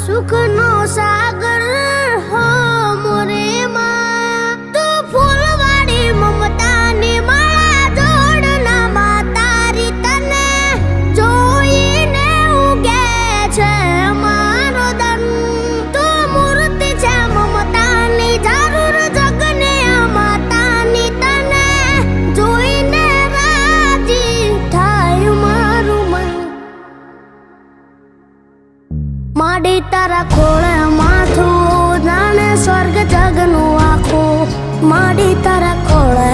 સુખનો સાગર હો મોરે માં તું ફૂલવાડી મમતાની માળા જોડનામાં તારી તને જોઈને ઉગે છે મારો દન તું મૂર્તિ છે મમતાની જરૂર જગને માતાની તને જોઈને રાજી થાય મારું મન માડી તારા ખોળે માથું જાણે સ્વર્ગ જગનું આખું માડી તારા ખોળે